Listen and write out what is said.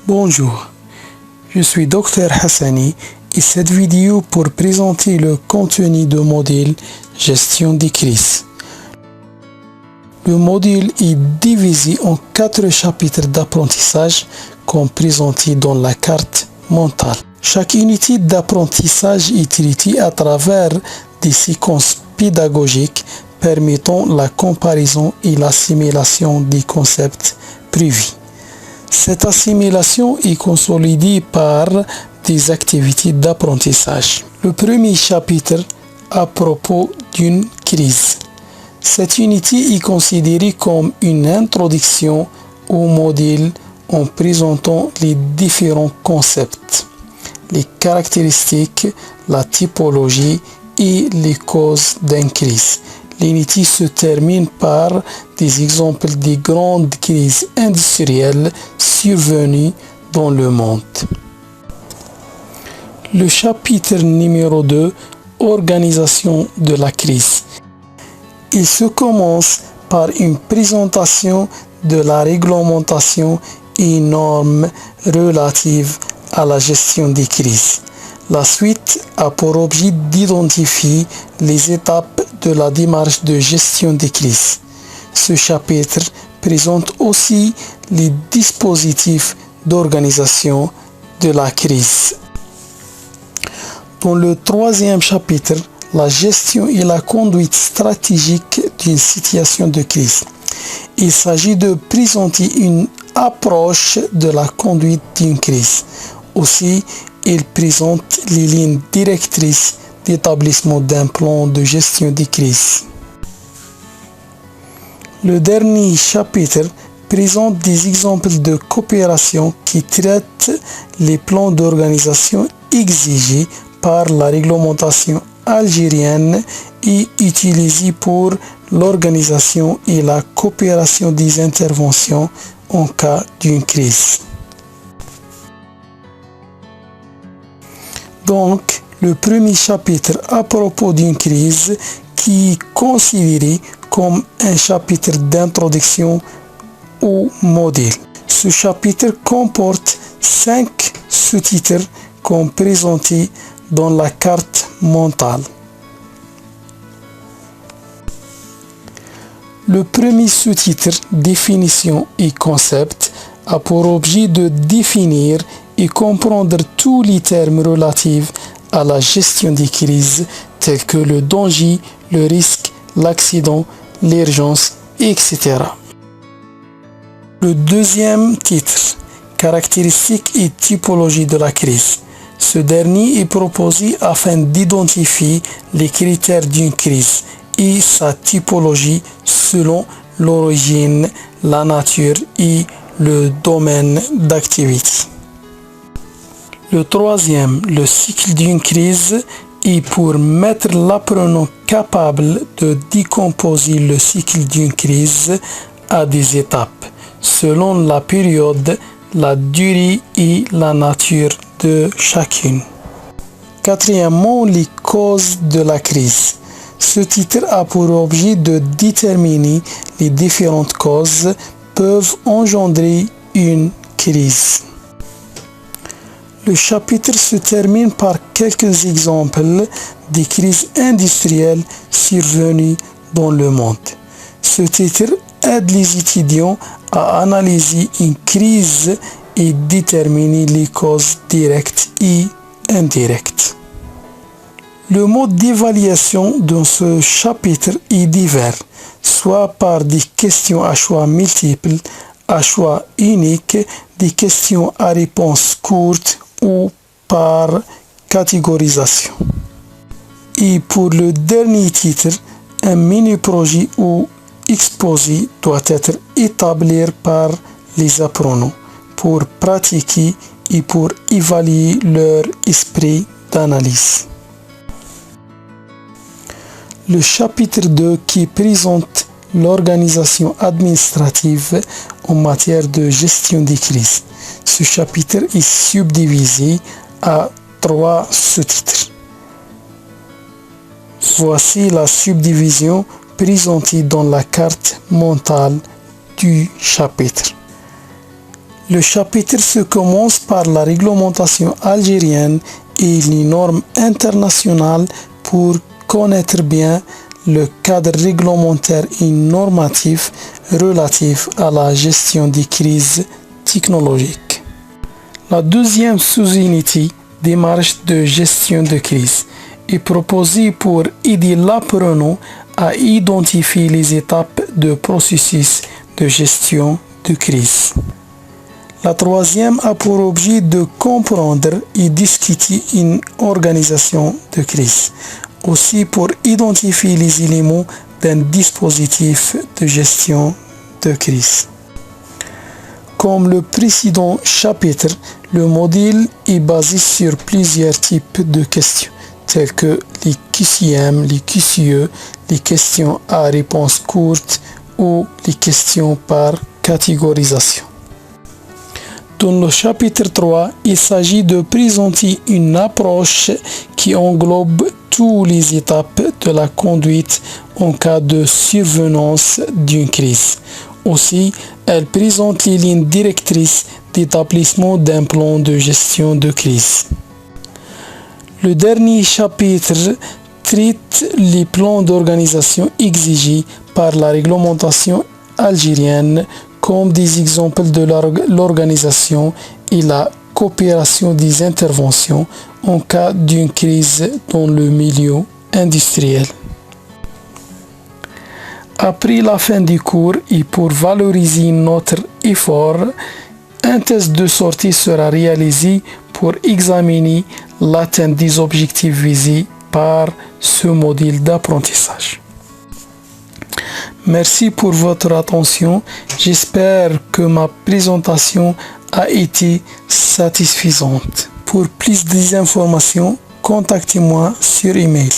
Bonjour, je suis Dr Hassani et cette vidéo pour présenter le contenu du module Gestion des crises. Le module est divisé en 4 chapitres d'apprentissage comme présenté dans la carte mentale. Chaque unité d'apprentissage est traitée à travers des séquences pédagogiques permettant la comparaison et l'assimilation des concepts prévus. Cette assimilation est consolidée par des activités d'apprentissage. Le premier chapitre à propos d'une crise. Cette unité est considérée comme une introduction au modèle en présentant les différents concepts, les caractéristiques, la typologie et les causes d'une crise. L'unité se termine par des exemples des grandes crises industrielles survenues dans le monde. Le chapitre numéro 2, Organisation de la crise. Il se commence par une présentation de la réglementation et normes relatives à la gestion des crises. La suite a pour objet d'identifier les étapes de la démarche de gestion des crises. Ce chapitre présente aussi les dispositifs d'organisation de la crise. Dans le troisième chapitre, la gestion et la conduite stratégique d'une situation de crise. Il s'agit de présenter une approche de la conduite d'une crise. Aussi, il présente les lignes directrices d'établissement d'un plan de gestion des crises. Le dernier chapitre présente des exemples de coopération qui traitent les plans d'organisation exigés par la réglementation algérienne et utilisés pour l'organisation et la coopération des interventions en cas d'une crise. Donc, le premier chapitre à propos d'une crise qui est considéré comme un chapitre d'introduction au modèle. Ce chapitre comporte 5 sous-titres comme présentés dans la carte mentale. Le premier sous-titre, définition et concept, a pour objet de définir et comprendre tous les termes relatifs à la gestion des crises tels que le danger, le risque, l'accident, l'urgence, etc. Le deuxième titre, caractéristiques et typologie de la crise. Ce dernier est proposé afin d'identifier les critères d'une crise et sa typologie selon l'origine, la nature et le domaine d'activité. Le troisième, le cycle d'une crise, est pour mettre l'apprenant capable de décomposer le cycle d'une crise à des étapes, selon la période, la durée et la nature de chacune. Quatrièmement, les causes de la crise. Ce titre a pour objet de déterminer les différentes causes peuvent engendrer une crise. Le chapitre se termine par quelques exemples des crises industrielles survenues dans le monde. Ce titre aide les étudiants à analyser une crise et déterminer les causes directes et indirectes. Le mode d'évaluation dans ce chapitre est divers, soit par des questions à choix multiples, à choix unique, des questions à réponse courte ou par catégorisation. Et pour le dernier titre, un mini-projet ou exposé doit être établi par les apprenants pour pratiquer et pour évaluer leur esprit d'analyse. Le chapitre 2 qui présente l'organisation administrative en matière de gestion des crises. Ce chapitre est subdivisé à 3 sous-titres. Voici la subdivision présentée dans la carte mentale du chapitre. Le chapitre se commence par la réglementation algérienne et les normes internationales pour connaître bien le cadre réglementaire et normatif relatif à la gestion des crises technologiques. La deuxième sous-unité, démarche de gestion de crise, est proposée pour aider l'apprenant à identifier les étapes de processus de gestion de crise. La troisième a pour objet de comprendre et discuter une organisation de crise, aussi pour identifier les éléments d'un dispositif de gestion de crise. Comme le précédent chapitre, le modèle est basé sur plusieurs types de questions, telles que les QCM, les QCE, les questions à réponse courte ou les questions par catégorisation. Dans le chapitre 3, il s'agit de présenter une approche qui englobe toutes les étapes de la conduite en cas de survenance d'une crise. Aussi, elle présente les lignes directrices d'établissement d'un plan de gestion de crise. Le dernier chapitre traite les plans d'organisation exigés par la réglementation algérienne comme des exemples de l'organisation et la coopération des interventions en cas d'une crise dans le milieu industriel. Après la fin du cours et pour valoriser notre effort, un test de sortie sera réalisé pour examiner l'atteinte des objectifs visés par ce modèle d'apprentissage. Merci pour votre attention. J'espère que ma présentation a été satisfaisante. Pour plus d'informations, contactez-moi sur email.